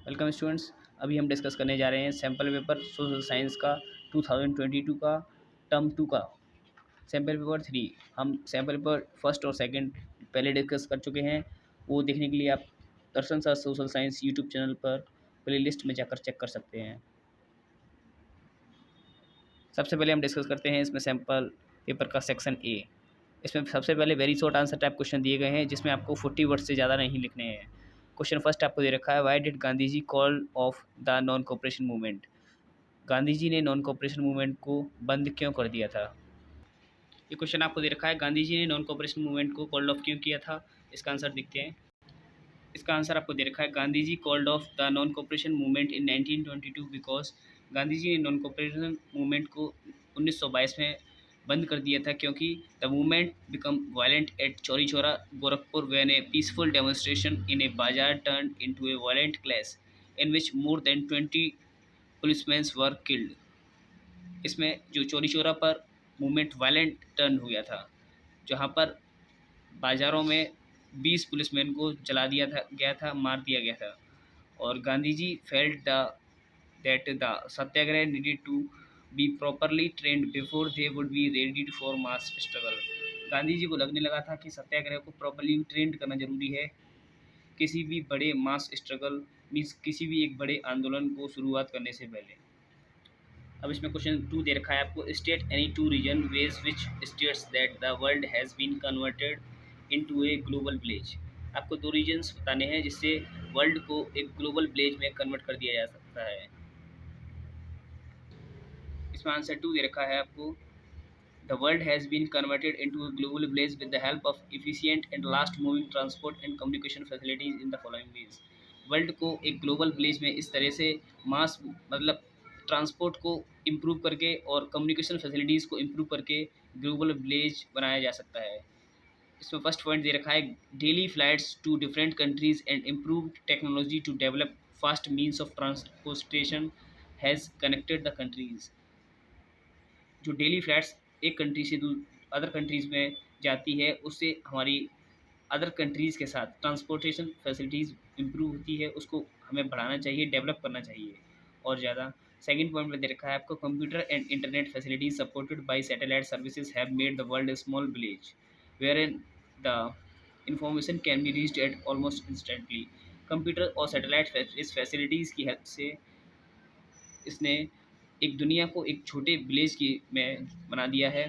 Welcome students. अभी हम discuss करने जा रहे हैं सैम्पल पेपर सोशल साइंस का 2022 का टर्म 2 का सैम्पल पेपर 3। हम सैम्पल पेपर फर्स्ट और सेकंड पहले डिस्कस कर चुके हैं। वो देखने के लिए आप Darshan sir social science YouTube channel पर प्लेलिस्ट में जाकर चेक कर सकते हैं। सबसे पहले हम डिस्कस करते हैं इसमें सैम्पल पेपर का सेक्शन ए। इसमें सबसे पहले very short answer type question दिए गए हैं, जिसमें आपको 40 वर्ड से ज़्यादा नहीं लिखने हैं। क्वेश्चन फर्स्ट आपको दे रखा है, why did Gandhi ji call off the non cooperation movement. Gandhi ji ने नॉन कोऑपरेशन मूवमेंट को बंद क्यों कर दिया था। ये क्वेश्चन आपको दे रखा है, गांधी जी ने नॉन कोऑपरेशन मूवमेंट को कॉल्ड ऑफ क्यों किया था। इसका आंसर देखते हैं। इसका आंसर आपको दे रखा है, Gandhi ji called off the non cooperation movement in 1922 because Gandhi ji ने नॉन कोऑपरेशन मूवमेंट को 1922 में बंद कर दिया था, क्योंकि the movement became violent at Chauri Chaura Gorakhpur when a peaceful demonstration in a bazaar turn into a violent clash in which more than 20 policemen were killed. इसमें जो चौरी चौरा पर मूवमेंट वायलेंट टर्न हुआ था, जहाँ पर बाज़ारों में 20 पुलिसमैन को जला दिया था गया था, मार दिया गया था। और Gandhi ji felt that the satyagraha needed to be properly trained before they would be ready for mass struggle. Gandhi ji को लगने लगा था कि सत्याग्रह को प्रॉपरली ट्रेंड करना जरूरी है किसी भी बड़े मास स्ट्रगल मीन्स किसी भी एक बड़े आंदोलन को शुरुआत करने से पहले। अब इसमें क्वेश्चन 2 दे रखा है आपको, state any 2 reason ways which states that the world has been converted into a global village. आपको 2 रीजन्स बताने हैं जिससे वर्ल्ड को एक ग्लोबल विलेज में कन्वर्ट कर दिया जा सकता है। इसमें आंसर 2 दे रखा है आपको, the world has been converted into a global village with the help of efficient and last moving transport and communication facilities in the following ways. World को एक ग्लोबल विलेज में इस तरह से मास मतलब ट्रांसपोर्ट को इम्प्रूव करके और कम्युनिकेशन फैसिलिटीज़ को इम्प्रूव करके ग्लोबल विलेज बनाया जा सकता है। इसमें फर्स्ट पॉइंट दे रखा है, daily flights to different countries and improve technology to develop fast means of transportation has connected the countries. जो डेली फ्लाइट्स एक कंट्री से अदर कंट्रीज़ में जाती है, उससे हमारी अदर कंट्रीज़ के साथ ट्रांसपोर्टेशन फैसिलिटीज़ इम्प्रूव होती है, उसको हमें बढ़ाना चाहिए, डेवलप करना चाहिए और ज़्यादा। सेकंड पॉइंट में दे रखा है आपको, computer and internet facilities supported by satellite services have made the world a small village where in the information can be reached at almost instantly. Computer और सैटेलाइट इस फैसिलिटीज़ की हेल्प से इसने एक दुनिया को एक छोटे विलेज की में बना दिया है।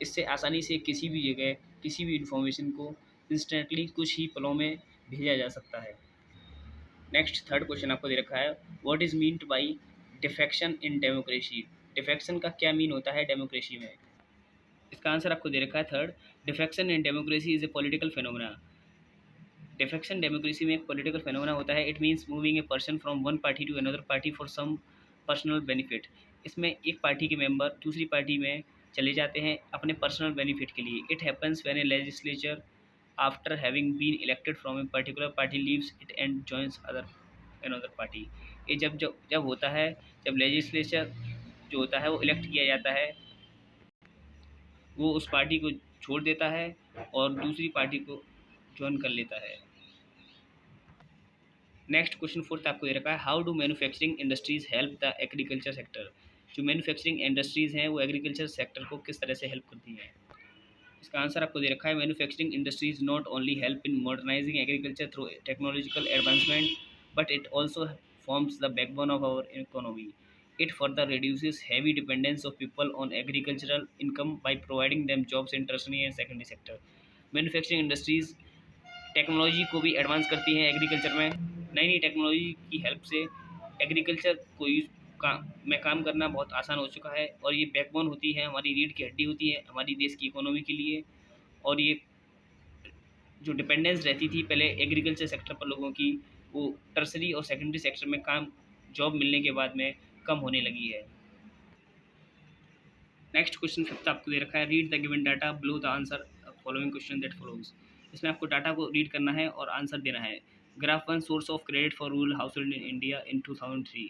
इससे आसानी से किसी भी जगह किसी भी इंफॉर्मेशन को इंस्टेंटली कुछ ही पलों में भेजा जा सकता है। नेक्स्ट थर्ड क्वेश्चन आपको दे रखा है, what is meant by defection in democracy. Defection का क्या मीन होता है डेमोक्रेसी में। इसका आंसर आपको दे रखा है third, defection in democracy is a political phenomena. Defection democracy में एक पॉलिटिकल फेनोमेना होता है। It means moving a person from one party to another party for some personal benefit. इसमें एक पार्टी के मेंबर दूसरी पार्टी में चले जाते हैं अपने पर्सनल बेनिफिट के लिए। It happens when a legislature after having been elected from a particular party leaves it and joins another party. ये जब होता है, जब लेजिस्लेचर जो होता है वो इलेक्ट किया जाता है, वो उस पार्टी को छोड़ देता है और दूसरी पार्टी को ज्वाइन कर लेता है। नेक्स्ट क्वेश्चन फोर्थ आपको दे रखा है, how do manufacturing industries help the agriculture sector. जो मैन्युफैक्चरिंग इंडस्ट्रीज़ हैं वो एग्रीकल्चर सेक्टर को किस तरह से हेल्प करती हैं। इसका आंसर आपको दे रखा है, manufacturing industries not only help in modernising agriculture through technological advancement but it also forms the backbone of our economy. It further reduces heavy dependence of people on agricultural income by providing them jobs in tertiary and secondary sector. Manufacturing industries technology को भी advance करती हैं agriculture में। नई नई technology की help से agriculture को में काम करना बहुत आसान हो चुका है और ये बैकबोन होती है, हमारी रीढ़ की हड्डी होती है हमारी देश की इकोनॉमी के लिए। और ये जो डिपेंडेंस रहती थी पहले एग्रीकल्चर सेक्टर पर लोगों की, वो टर्सरी और सेकेंडरी सेक्टर में काम जॉब मिलने के बाद में कम होने लगी है। नेक्स्ट क्वेश्चन फिफ्थ आपको दे रखा है, read the given data below the answer following question that follows. इसमें आपको डाटा को रीड करना है और आंसर देना है। Graph 1 source of credit for rural house hold in India in 2003।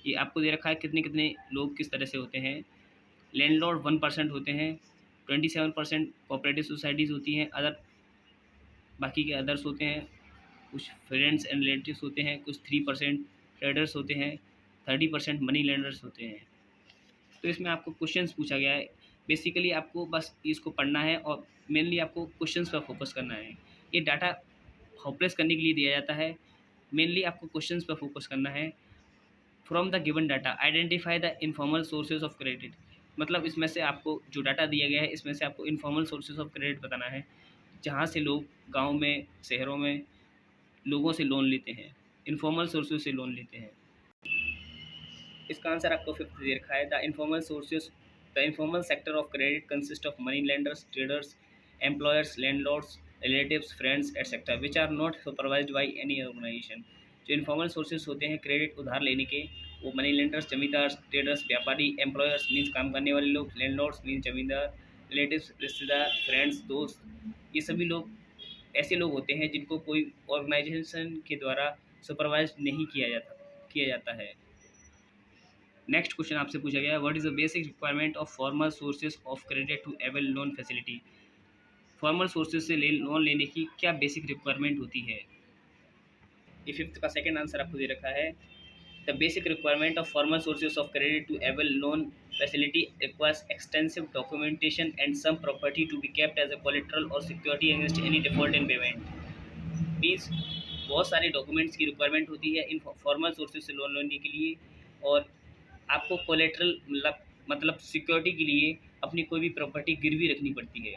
ये आपको दे रखा है कितने कितने लोग किस तरह से होते हैं। लैंडलॉर्ड 1% होते हैं, 27% कोऑपरेटिव सोसाइटीज़ होती हैं, अदर बाकी के अदर्स होते हैं, कुछ फ्रेंड्स एंड रिलेटिव्स होते हैं, कुछ 3%, ट्रेडर्स होते हैं, 30% मनी लेंडर्स होते हैं। तो इसमें आपको क्वेश्चंस पूछा गया है। बेसिकली आपको बस इसको पढ़ना है और मेनली आपको क्वेश्चंस पर फोकस करना है। ये डाटा होपलेस करने के लिए दिया जाता है। मेनली आपको क्वेश्चंस पर फोकस करना है। From the given data identify the informal sources of credit. मतलब इसमें से आपको जो डाटा दिया गया है इसमें से आपको इनफॉर्मल सोर्सेज ऑफ क्रेडिट बताना है, जहाँ से लोग गाँव में, शहरों में लोगों से लोन लेते हैं, इनफॉर्मल सोर्सेज से लोन लेते हैं। इसका आंसर आपको फिफ्थ दे रखा है। The informal sector of credit consist of money lenders, traders, employers, landlords, relatives, friends etcetera which are not supervised by any organisation. जो इनफॉर्मल सोर्सेज होते हैं क्रेडिट उधार लेने के, वो मनी लेंडर्स जमींदार, ट्रेडर्स व्यापारी, एम्प्लॉयर्स मीन्स काम करने वाले लोग, लैंडलॉर्ड्स मीन्स जमींदार, रिलेटिव्स रिश्तेदार, फ्रेंड्स दोस्त, ये सभी लोग ऐसे लोग होते हैं जिनको कोई ऑर्गेनाइजेशन के द्वारा सुपरवाइज नहीं किया जाता है। नेक्स्ट क्वेश्चन आपसे पूछा गया है, what is the basic requirement of formal sources of credit to avail loan facility. Formal sources से लोन लेने की क्या बेसिक रिक्वायरमेंट होती है। ये फिफ्थ का सेकंड आंसर आपको दे रखा है। The basic requirement of formal sources of credit to avail loan facility requires extensive documentation and some property to be kept as a collateral or security against any default in payment. Means बहुत सारे documents की requirement होती है इन formal sources से loan लेने के लिए, और आपको कोलेट्रल मतलब सिक्योरिटी के लिए अपनी कोई भी प्रॉपर्टी गिरवी रखनी पड़ती है।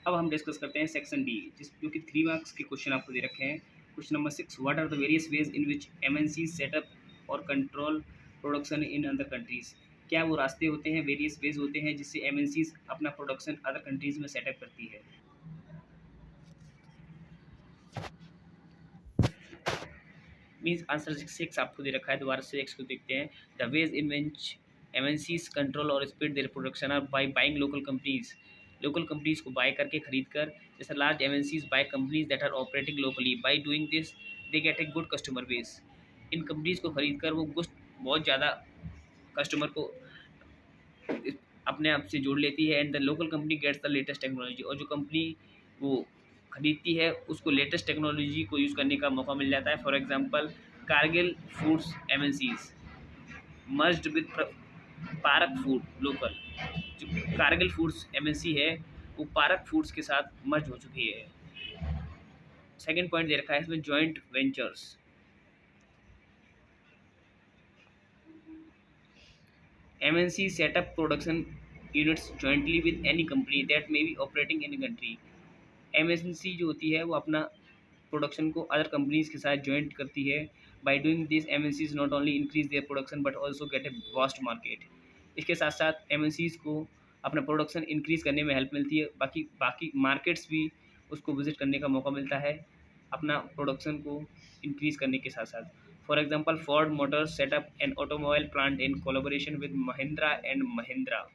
अब हम डिस्कस करते हैं सेक्शन डी, जो कि 3 मार्क्स के क्वेश्चन आपको दे रखे हैं। Question number 6, what are the various ways in which MNC set up or control production in other countries. क्या वो रास्ते होते हैं, वेरियस वेज होते हैं जिससे एमएनसीज अपना प्रोडक्शन अदर कंट्रीज में सेटअप करती है। मीन्स आंसर 6 आपको दे रखा है। दोबारा से 6 को देखते हैं। The ways in which MNCs control or speed their production are by buying local companies. Local companies को बाय करके खरीद कर, जैसे large MNCs buy companies that are operating locally. By doing this they get a good customer base. इन companies को खरीद कर वो बहुत ज़्यादा कस्टमर को अपने आप से जोड़ लेती है। And the local company gets the latest technology. और जो कंपनी वो खरीदती है उसको लेटेस्ट टेक्नोलॉजी को यूज़ करने का मौका मिल जाता है। For example Kargil foods MNCs merged with park food local. जो कारगिल फूड्स एमएनसी है वो पारक फूड्स के साथ मर्ज हो चुकी है। सेकंड पॉइंट दे रखा है इसमें, joint ventures. MNC set up production units jointly with any company that may be operating in a country। MNC जो होती है वो अपना प्रोडक्शन को अदर कंपनीज के साथ जॉइंट करती है। Bye doing this MNCs not only increase their production but also get a vast market. इसके साथ साथ MNCs को अपना प्रोडक्शन इंक्रीज करने में हेल्प मिलती है, बाकी बाकी मार्केट्स भी उसको विजिट करने का मौका मिलता है अपना प्रोडक्शन को इंक्रीज करने के साथ साथ। For example Ford Motors setup an automobile plant in collaboration with Mahindra and Mahindra.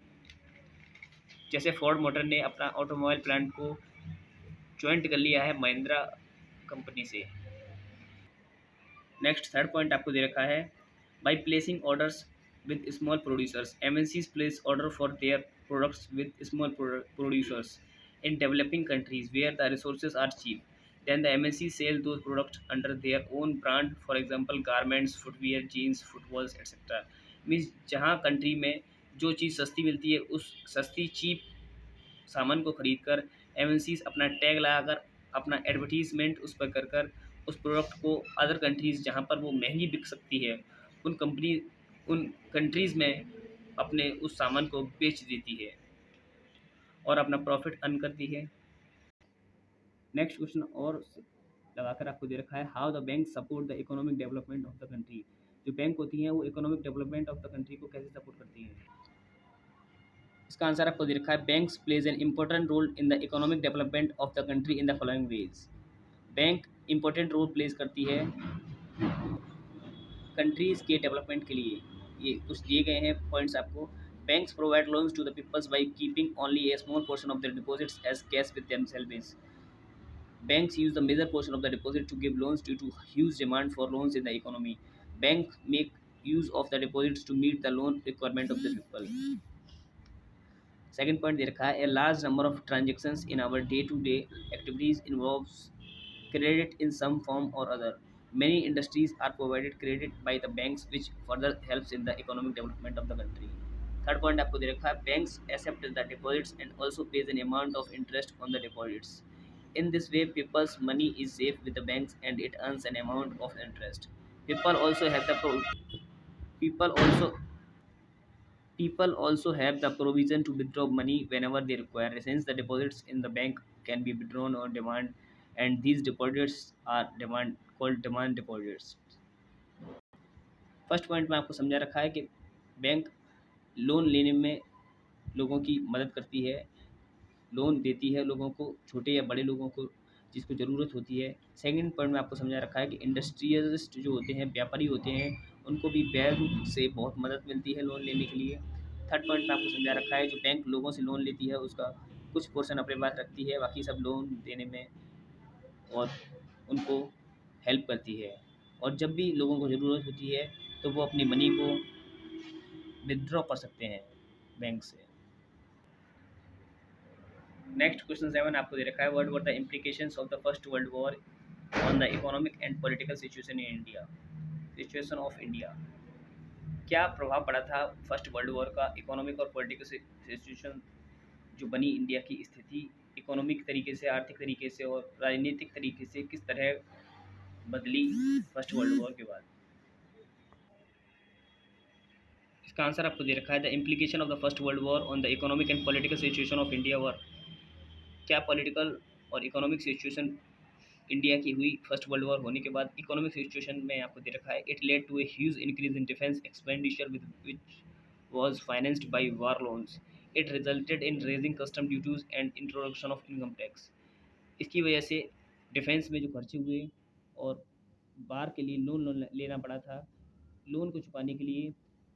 जैसे फोर्ड मोटर ने अपना ऑटोमोबाइल प्लांट को ज्वाइंट कर लिया है महिंद्रा कंपनी से। नेक्स्ट थर्ड पॉइंट आपको दे रखा है, by placing orders with small producers. MNCs place order for their products with small producers in developing countries where the resources are cheap. Then the MNCs sell those products under their own brand, for example garments, footwear, jeans, footballs, etc. Means जहाँ country में जो चीज़ सस्ती मिलती है उस सस्ती cheap सामान को खरीद कर MNCs अपना टैग लगाकर अपना एडवर्टीजमेंट उस पर कर उस प्रोडक्ट को अदर कंट्रीज़ जहाँ पर वो महंगी बिक सकती है उन कंट्रीज़ में अपने उस सामान को बेच देती है और अपना प्रॉफिट अर्न करती है। नेक्स्ट क्वेश्चन और लगाकर आपको दे रखा है, how the bank support the economic development of the country. जो बैंक होती हैं वो economic development of the country को कैसे सपोर्ट करती हैं। इसका आंसर आपको दे रखा है, banks plays an important role in the economic development of the country in the following ways. Bank important role plays करती है कंट्रीज़ के डेवलपमेंट के लिए। ये कुछ दिए गए हैं पॉइंट्स आपको। Banks provide loans to the peoples by keeping only a small portion of their deposits as cash with themselves। Banks use the major portion of the deposit to give loans due to huge demand for loans in the economy. Banks make use of the deposits to meet the loan requirement of the people. Second point दे रखा है, a large number of transactions in our day-to-day activities involves credit in some form or other। Many industries are provided credit by the banks, which further helps in the economic development of the country. Third point आपको दे रखा है, banks accept the deposits and also pays an amount of interest on the deposits. In this way, people's money is safe with the banks and it earns an amount of interest. People also have the people also people also have the provision to withdraw money whenever they require, since the deposits in the bank can be withdrawn on demand, and these deposits are demand called demand deposits. First point में आपको समझा रखा है कि bank loan लेने में लोगों की मदद करती है, लोन देती है लोगों को, छोटे या बड़े लोगों को जिसको ज़रूरत होती है. सेकंड पॉइंट में आपको समझा रखा है कि इंडस्ट्रियलिस्ट जो होते हैं, व्यापारी होते हैं, उनको भी बैंक से बहुत मदद मिलती है लोन लेने के लिए. थर्ड पॉइंट में आपको समझा रखा है जो बैंक लोगों से लोन लेती है उसका कुछ पोर्शन अपने पास रखती है, बाकी सब लोन देने में और उनको हेल्प करती है. और जब भी लोगों को ज़रूरत होती है तो वो अपनी मनी को विदड्रॉ कर सकते हैं बैंक से. नेक्स्ट क्वेश्चन 7 आपको दे रखा है, what were the implications of the first world war on the economic and political situation in India. Situation of India, क्या प्रभाव पड़ा था फर्स्ट वर्ल्ड वॉर का इकोनॉमिक और पॉलिटिकल सिचुएशन जो बनी इंडिया की स्थिति, इकोनॉमिक तरीके से, आर्थिक तरीके से और राजनीतिक तरीके से किस तरह बदली फर्स्ट वर्ल्ड वॉर के बाद. इसका आंसर आपको दे रखा है, the implication of the first world war on the economic and political situation of India were. क्या पॉलिटिकल और इकोनॉमिक सिचुएशन इंडिया की हुई फर्स्ट वर्ल्ड वॉर होने के बाद. इकोनॉमिक सिचुएशन में आपको दे रखा है, it led to a huge increase in defence expenditure which was financed by war loans. It resulted in raising custom duties and introduction of income tax. इसकी वजह से डिफेंस में जो खर्चे हुए और बार के लिए लोन लेना पड़ा था, लोन को चुकाने के लिए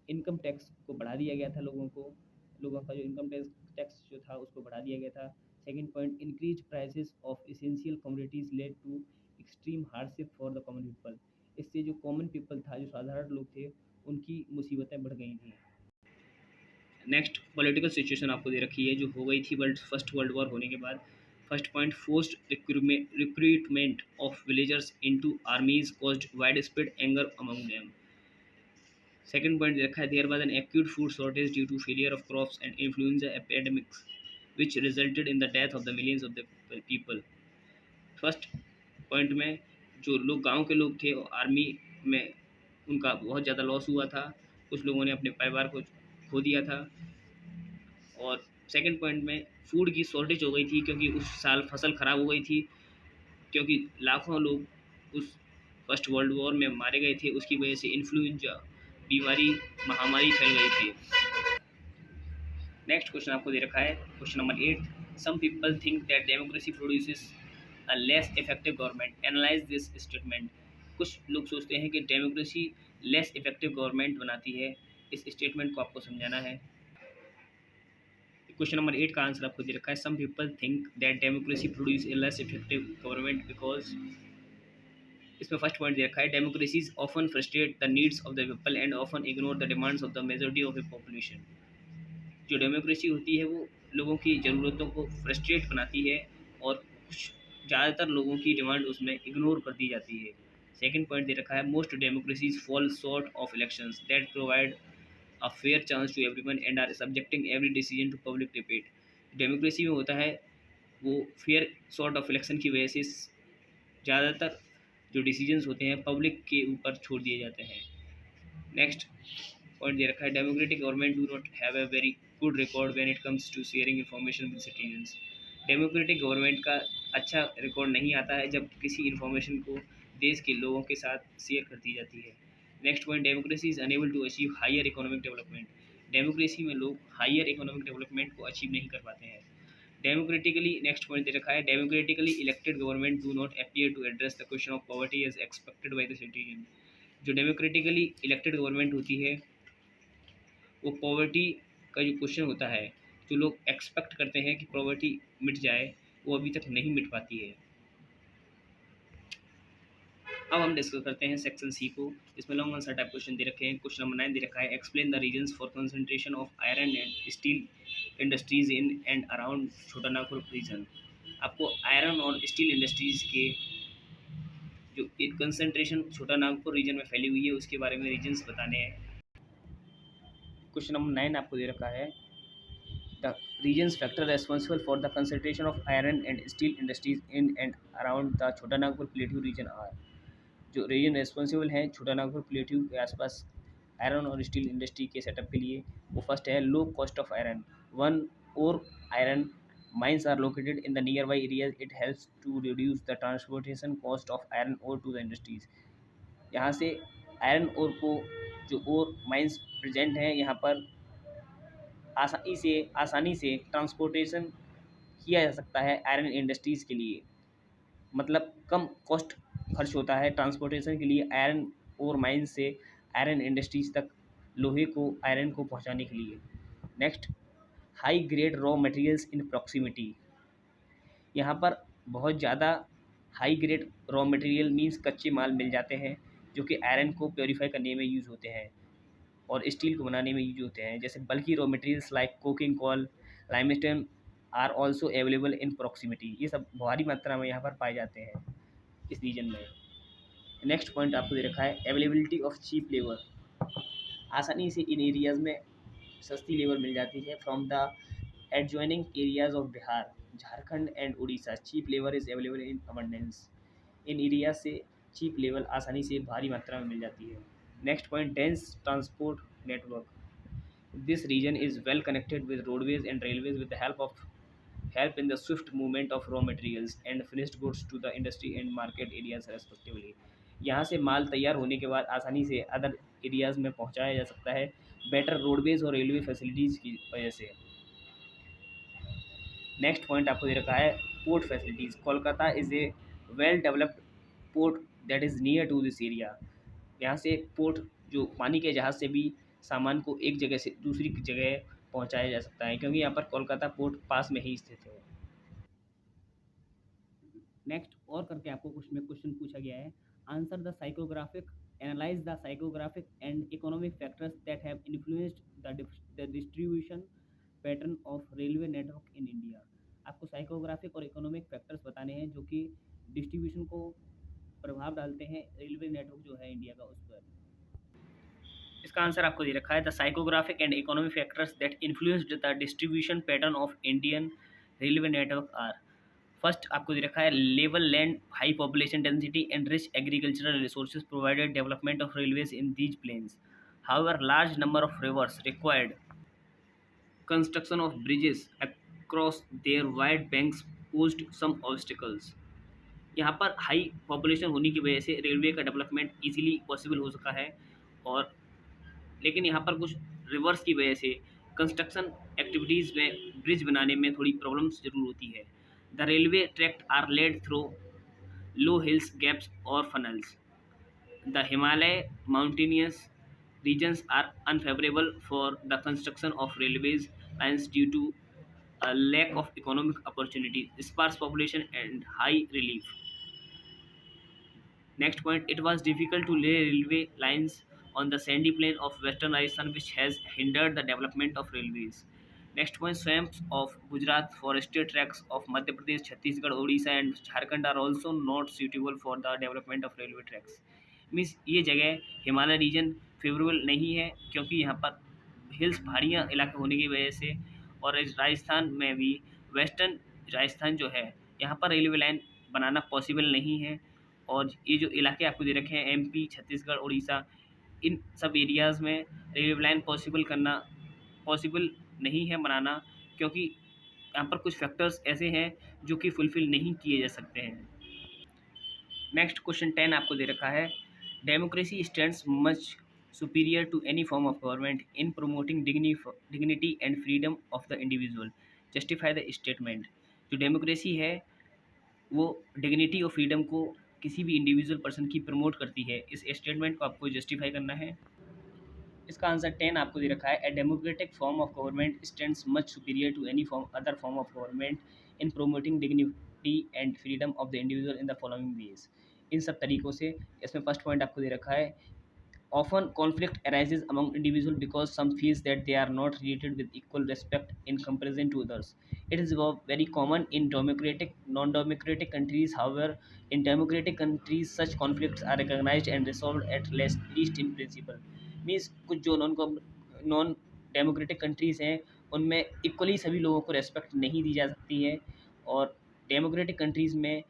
इनकम टैक्स को बढ़ा दिया गया था. लोगों का जो इनकम टैक्स टैक्स जो था उसको बढ़ा दिया गया था. Second point, increase prices of essential commodities led to extreme hardship for the common people. इससे जो कॉमन पीपल था, जो साधारण लोग थे, उनकी मुसीबतें बढ़ गई थी. नेक्स्ट पॉलिटिकल सिचुएशन आपको दे रखी है जो हो गई थी फर्स्ट वर्ल्ड वॉर होने के बाद. First point, forced recruitment of villagers into armies caused widespread anger among them. Second point दे रखा है, there was an acute food shortage due to failure of crops and influenza epidemics which resulted in the death of the millions of the people. First point में जो लोग गांव के लोग थे और आर्मी में उनका बहुत ज़्यादा लॉस हुआ था, कुछ लोगों ने अपने परिवार को खो दिया था. और सेकंड पॉइंट में फूड की शॉर्टेज हो गई थी क्योंकि उस साल फसल ख़राब हो गई थी, क्योंकि लाखों लोग उस फर्स्ट वर्ल्ड वॉर में मारे गए थे. उसकी वजह से इन्फ्लुएंजा बीमारी महामारी फैल गई थी. नेक्स्ट क्वेश्चन आपको दे रखा है, question number 8, some people think that democracy produces a less effective government. Analyse this statement. कुछ लोग सोचते हैं कि डेमोक्रेसी लेस इफेक्टिव गवर्नमेंट बनाती है. इस स्टेटमेंट को आपको समझाना है. क्वेश्चन नंबर 8 का आंसर आपको दे रखा है, some people think that democracy produce a less effective government because. इसमें फर्स्ट पॉइंट दे रखा है, democracies often frustrate the needs of the people and often ignore the demands of the majority of the population. जो democracy होती है वो लोगों की ज़रूरतों को फ्रस्ट्रेट बनाती है और कुछ ज़्यादातर लोगों की डिमांड उसमें इग्नोर कर दी जाती है. सेकंड पॉइंट दे रखा है, most democracies fall short of elections that provide a fair chance to everyone and are subjecting every decision to public debate. Democracy में होता है वो फेयर सॉर्ट ऑफ इलेक्शन की वजह से ज़्यादातर जो डिसीजंस होते हैं पब्लिक के ऊपर छोड़ दिए जाते हैं. नेक्स्ट पॉइंट दे रखा है, democratic government do not have a very good record when it comes to sharing information with citizens. Democratic government का अच्छा रिकॉर्ड नहीं आता है जब किसी इन्फॉर्मेशन को देश के लोगों के साथ शेयर कर दी जाती है. Next point, democracy is unable to achieve higher economic development. Democracy में लोग हायर इकोनॉमिक डेवलपमेंट को अचीव नहीं कर पाते हैं. डेमोक्रेटिकली, नेक्स्ट पॉइंट दे रखा है, democratically elected government do not appear to address the question of poverty as expected by the citizen. जो डेमोक्रेटिकली इलेक्टेड गवर्नमेंट होती है वो पॉवर्टी का जो क्वेश्चन होता है, जो लोग एक्सपेक्ट करते हैं कि पॉवर्टी मिट जाए, वो अभी तक नहीं मिट पाती है. अब हम डिस्कस करते हैं सेक्शन सी को. इसमें लॉन्ग आंसर टाइप क्वेश्चन दे रखे हैं. क्वेश्चन नंबर 9 दे रखा है, explain the reasons for concentration of iron and steel industries in and around छोटा नागपुर रीजन. आपको आयरन और स्टील इंडस्ट्रीज के जो एक कंसंट्रेशन छोटा नागपुर रीजन में फैली हुई है उसके बारे में रीजन्स बताने हैं। क्वेश्चन नंबर 9 आपको दे रखा है, the regions factor responsible for the concentration of iron and steel industries in and around the छोटा नागपुर प्लेट्यू रीजन are। जो रीजन रेस्पॉन्सिबल हैं छोटा नागपुर प्लेट्यू के आसपास आयरन और स्टील इंडस्ट्री के सेटअप के लिए, वो फर्स्ट है low cost of iron. One और iron mines are located in the nearby areas, it helps to reduce the transportation cost of iron ore to the industries। यहाँ से iron ore को जो और माइंस प्रेजेंट हैं यहाँ पर आसानी से ट्रांसपोर्टेशन किया जा सकता है आयरन इंडस्ट्रीज़ के लिए, मतलब कम कॉस्ट खर्च होता है ट्रांसपोर्टेशन के लिए आयरन और माइंस से आयरन इंडस्ट्रीज तक लोहे को आयरन को पहुंचाने के लिए। Next, high grade raw materials in proximity. यहाँ पर बहुत ज़्यादा high grade raw material means कच्चे माल मिल जाते हैं जो कि आयरन को प्योरीफाई करने में यूज़ होते हैं और स्टील को बनाने में यूज होते हैं। जैसे बल्कि raw materials like coking coal, limestone are also available in proximity. ये सब भारी मात्रा में यहाँ पर पाए जाते हैं इस रीजन में। नेक्स्ट पॉइंट आपको दे रखा है अवेलेबिलिटी ऑफ चीप लेबर। आसानी से इन एरियाज़ में सस्ती लेबर मिल जाती है from the adjoining areas of Bihar, Jharkhand and Orissa. Cheap labour is available in abundance. इन एरियाज से चीप लेबर आसानी से भारी मात्रा में मिल जाती है। Next point, dense transport network. This region is well connected with roadways and railways with the help in the swift movement of raw materials and finished goods to the industry and market areas respectively। यहाँ से माल तैयार होने के बाद आसानी से other areas में पहुँचाया जा सकता है बेटर रोडवेज और रेलवे फैसिलिटीज़ की वजह से। नेक्स्ट पॉइंट आपको दे रखा है port facilities. Kolkata is a well developed port that is near to this area. यहाँ से पोर्ट जो पानी के जहाज़ से भी सामान को एक जगह से दूसरी जगह पहुँचाया जा सकता है क्योंकि यहाँ पर कोलकाता पोर्ट पास में ही स्थित है। नेक्स्ट और करके आपको क्वेश्चन पूछा गया है, answer the psychographic, analyse the psychographic and economic factors that have influenced the distribution pattern of railway network in India. आपको साइकोग्राफिक और इकोनॉमिक फैक्टर्स बताने हैं जो कि डिस्ट्रीब्यूशन को प्रभाव डालते हैं रेलवे नेटवर्क जो है इंडिया का उस पर। इसका आंसर आपको दे रखा है the psychographic and economic factors that influenced the distribution pattern of Indian railway network are. First आपको दे रखा है level land, high population density and rich agricultural resources provided development of railways in these plains. However large number of rivers required construction of bridges across their wide banks posed some obstacles. यहाँ पर high population होने की वजह से railway का development easily possible हो सका है, और लेकिन यहाँ पर कुछ रिवर्स की वजह से कंस्ट्रक्शन एक्टिविटीज़ में ब्रिज बनाने में थोड़ी प्रॉब्लम्स जरूर होती है। The railway tract are laid through low hills, gaps or funnels. The Himalaya mountainous regions are unfavorable for the construction of railways lines due to a lack of economic opportunity, sparse population and high relief। Next point, it was difficult to lay railway lines on the sandy plain of western Rajasthan, which has hindered the development of railways। Next point, swamps of Gujarat, forested tracts of Madhya Pradesh, Chhattisgarh, Odisha and Jharkhand are also not suitable for the development of railway tracks। Means ये जगह Himalaya reason favourable नहीं है क्योंकि यहाँ पर hills पहाड़ियाँ इलाके होने की वजह से, और राजस्थान में भी वेस्टर्न राजस्थान जो है यहाँ पर रेलवे लाइन बनाना पॉसिबल नहीं है। और ये जो इलाके आपको दे रखे हैं एमपी, छत्तीसगढ़, उड़ीसा, इन सब एरियाज़ में रेलवे लाइन पॉसिबल नहीं है बनाना क्योंकि यहाँ पर कुछ फैक्टर्स ऐसे हैं जो कि फुलफ़िल नहीं किए जा सकते हैं। नेक्स्ट क्वेश्चन 10 आपको दे रखा है, democracy stands much superior to any form of government in promoting dignity and freedom of the individual, justify the statement. जो डेमोक्रेसी है वो डिग्निटी और फ्रीडम को किसी भी इंडिविजुअल पर्सन की प्रमोट करती है, इस स्टेटमेंट को आपको जस्टिफाई करना है। इसका आंसर 10 आपको दे रखा है, a democratic form of government stands much superior to any other form of government in promoting dignity and freedom of the individual in the following ways. इन सब तरीक़ों से इसमें फर्स्ट पॉइंट आपको दे रखा है Often, conflict arises among individuals because some feels that they are not treated with equal respect in comparison to others. It is very common in democratic, non-democratic countries. However, in democratic countries, such conflicts are recognized and resolved at least in principle. Means कुछ जो non democratic countries हैं उनमें equally सभी लोगों को respect नहीं दी जा सकती है, और डेमोक्रेटिक कंट्रीज़ में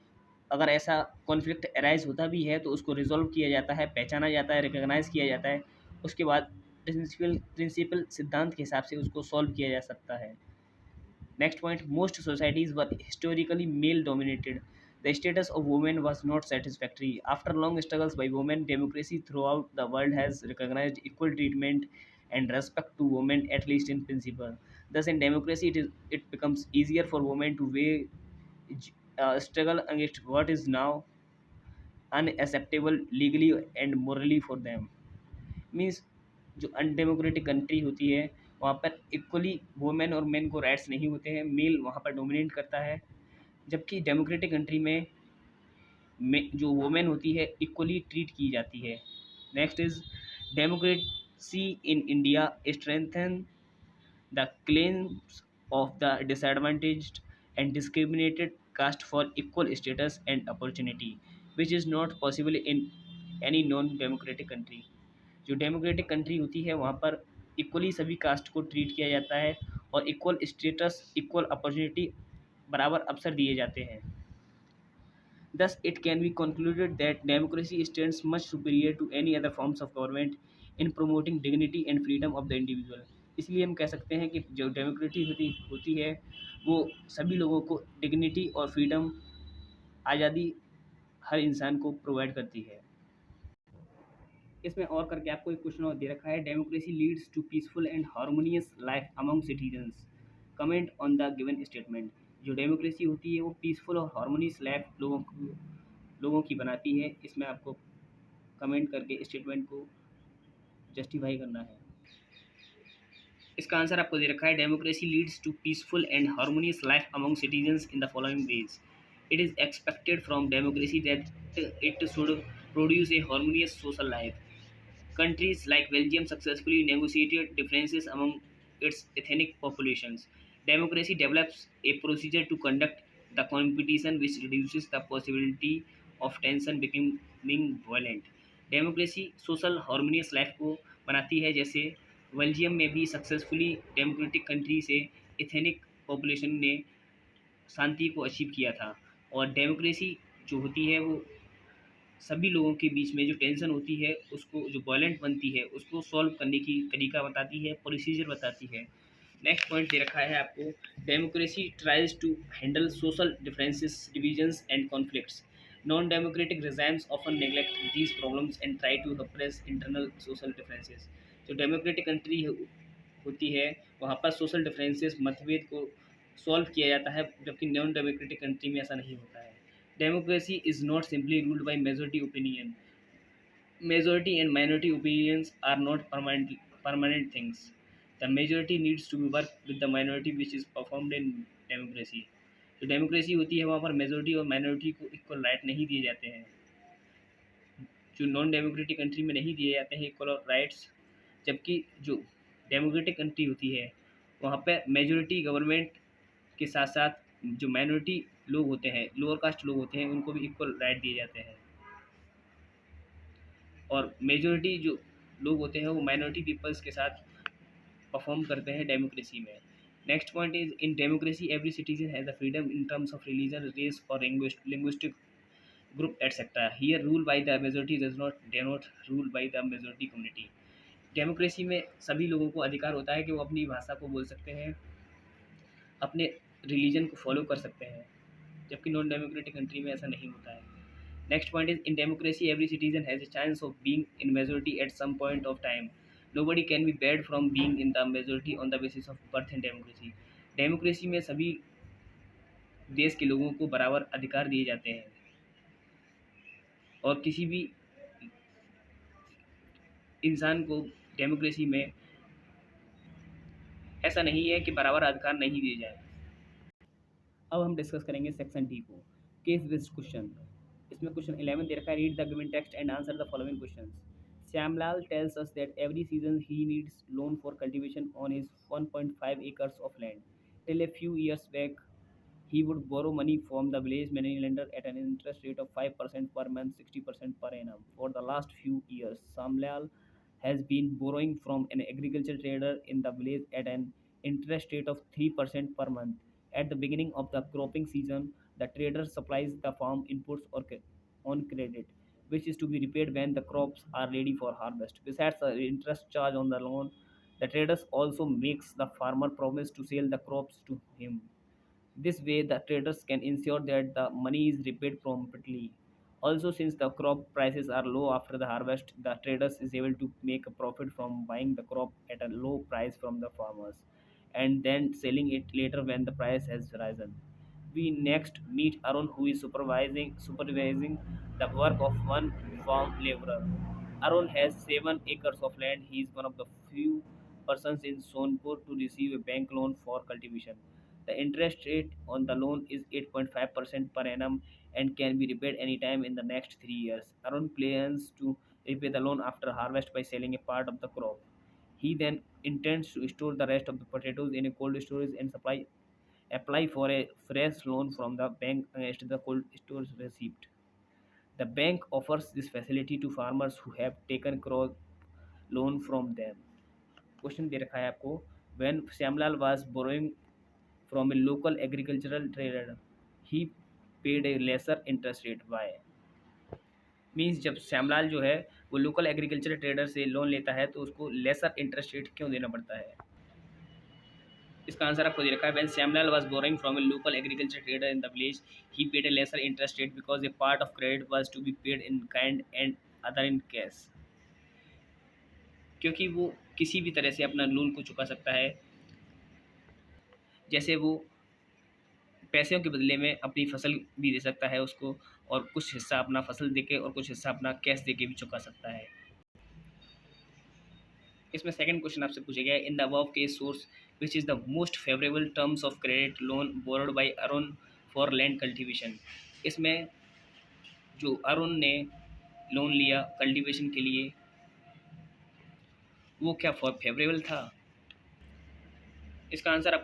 अगर ऐसा कॉन्फ्लिक्ट अराइज होता भी है तो उसको रिजॉल्व किया जाता है, पहचाना जाता है, रिकॉग्नाइज किया जाता है। उसके बाद प्रिंसिपल सिद्धांत के हिसाब से उसको सॉल्व किया जा सकता है। Next point, most societies were historically male dominated. The status of women was not satisfactory after long struggles by women. Democracy throughout the world has recognised equal treatment and respect to women, at least in principle. Thus, in democracy, it becomes easier for women to wage struggle against what is now unacceptable legally and morally for them. Means जो undemocratic country होती है वहाँ पर equally women और main को rights नहीं होते हैं, मेल वहाँ पर डोमिनेट करता है। जबकि डेमोक्रेटिक कंट्री में जो वुमेन होती है इक्वली ट्रीट की जाती है। Next is democracy in India strengthen the claims of the disadvantaged and discriminated caste for equal status and opportunity, which is not possible in any non-democratic country. जो democratic country होती है वहाँ पर equally सभी cast को treat किया जाता है और इक्वल स्टेटस, इक्वल अपॉर्चुनिटी, बराबर अवसर दिए जाते हैं। Thus, it can be concluded that democracy stands much superior to any other forms of government in promoting dignity and freedom of the individual. इसलिए हम कह सकते हैं कि जो डेमोक्रेसी होती है वो सभी लोगों को डिग्निटी और फ्रीडम, आज़ादी हर इंसान को प्रोवाइड करती है। इसमें और करके आपको एक क्वेश्चन और दे रखा है, democracy leads to peaceful and harmonious life among citizens, comment on the given statement. जो डेमोक्रेसी होती है वो पीसफुल और हार्मोनियस लाइफ लोगों की बनाती है। इसमें आपको कमेंट करके स्टेटमेंट को जस्टिफाई करना है। इसका आंसर आपको दे रखा है, democracy leads to peaceful and harmonious life among citizens in the following ways. It is expected from democracy that it should produce a harmonious social life. Countries like Belgium successfully negotiated differences among its ethnic populations. Democracy develops a procedure to conduct the competition which reduces the possibility of tension becoming violent. Democracy social harmonious life को बनाती है। जैसे Belgium में भी successfully democratic country से ethnic population ने शांति को achieve किया था, और डेमोक्रेसी जो होती है वो सभी लोगों के बीच में जो टेंशन होती है उसको, जो वायलेंट बनती है उसको सॉल्व करने की तरीका बताती है, प्रोसीजर बताती है। नेक्स्ट पॉइंट दे रखा है आपको, democracy tries to handle social differences, divisions and conflicts. Non democratic regimes often neglect these problems and try to suppress internal social differences. जो डेमोक्रेटिक कंट्री होती है वहाँ पर सोशल डिफरेंसेस, मतभेद को सॉल्व किया जाता है, जबकि नॉन डेमोक्रेटिक कंट्री में ऐसा नहीं होता है। Democracy is not simply ruled by majority opinion. Majority and minority opinions are not permanent things. The majority needs to work with the minority, which is performed in democracy. जो democracy होती है वहाँ पर मेजोरिटी और minority को equal right नहीं दिए जाते हैं, जो नॉन डेमोक्रेटिक कंट्री में नहीं दिए जाते हैं इक्वल राइट्स। जबकि जो डेमोक्रेटिक कंट्री होती है वहाँ पे मेजोरिटी गवर्नमेंट के साथ साथ जो माइनॉरिटी लोग होते हैं, लोअर कास्ट लोग होते हैं, उनको भी इक्वल राइट दिए जाते हैं, और मेजोरिटी जो लोग होते हैं वो माइनॉरिटी पीपल्स के साथ परफॉर्म करते हैं डेमोक्रेसी में। Next point is, in democracy every citizen has the freedom in terms of religion, race और linguistic group etc. Here rule by the majority does not denote rule by the majority community. Democracy में सभी लोगों को अधिकार होता है कि वो अपनी भाषा को बोल सकते हैं, अपने रिलीजन को फॉलो कर सकते हैं, जबकि नॉन डेमोक्रेटिक कंट्री में ऐसा नहीं होता है। Next point is, in democracy every citizen has a chance of being in majority at some point of time. Nobody can be barred from being in the majority on the basis of birth in democracy. Democracy में सभी देश के लोगों को बराबर अधिकार दिए जाते हैं, और किसी भी इंसान को डेमोक्रेसी में ऐसा नहीं है कि बराबर अधिकार नहीं दिए जाए। अब हम डिस्कस करेंगे सेक्शन डी को, केस बेस्ड क्वेश्चन। इसमें क्वेश्चन 11 दे रखा है, read the given text and answer the following questions. Samlal tells us that every season he needs loan for cultivation on his 1.5 acres of land. Till a few years back, he would borrow money from the village money lender at an interest rate of 5% per month, 60% per annum. For the last few years, Samlal has been borrowing from an agricultural trader in the village at an interest rate of 3% per month. At the beginning of the cropping season, the trader supplies the farm inputs on credit, which is to be repaid when the crops are ready for harvest. Besides the interest charge on the loan, the traders also makes the farmer promise to sell the crops to him. This way, the traders can ensure that the money is repaid promptly. Also, since the crop prices are low after the harvest, the traders is able to make a profit from buying the crop at a low price from the farmers and then selling it later when the price has risen. We next meet Arun, who is supervising the work of one farm laborer. Arun has 7 acres of land. He is one of the few persons in Sonpur to receive a bank loan for cultivation. The interest rate on the loan is 8.5% per annum and can be repaid anytime in the next 3 years. Arun plans to repay the loan after harvest by selling a part of the crop. He then intends to store the rest of the potatoes in a cold storage and apply for a fresh loan from the bank against the cold storage receipt. The bank offers this facility to farmers who have taken crop loan from them. Question दे रखा है आपको, when Shyamlal was borrowing from a local agricultural trader, he paid a lesser interest rate. Why? Means जब श्यामलाल जो है वो local agriculture trader से loan लेता है तो उसको लेसर इंटरेस्ट रेट क्यों देना पड़ता है? इसका आंसर आपको दे रखा है, when Shyamlal was borrowing from a local agriculture trader in the village he paid a lesser interest rate because a part of credit was to be paid in kind and other in cash. क्योंकि वो किसी भी तरह से अपना loan को चुका सकता है, जैसे वो पैसों के बदले में अपनी फसल भी दे सकता है उसको, और कुछ हिस्सा अपना फसल देके और कुछ हिस्सा अपना कैश देके भी चुका सकता है। इसमें सेकंड क्वेश्चन आपसे पूछा गया है, in the above case source which is the most favourable terms of credit loan borrowed by Arun for land cultivation. इसमें जो अरुण ने लोन लिया कल्टीवेशन के लिए वो क्या फॉर फेवरेबल था? इसका आंसर आपको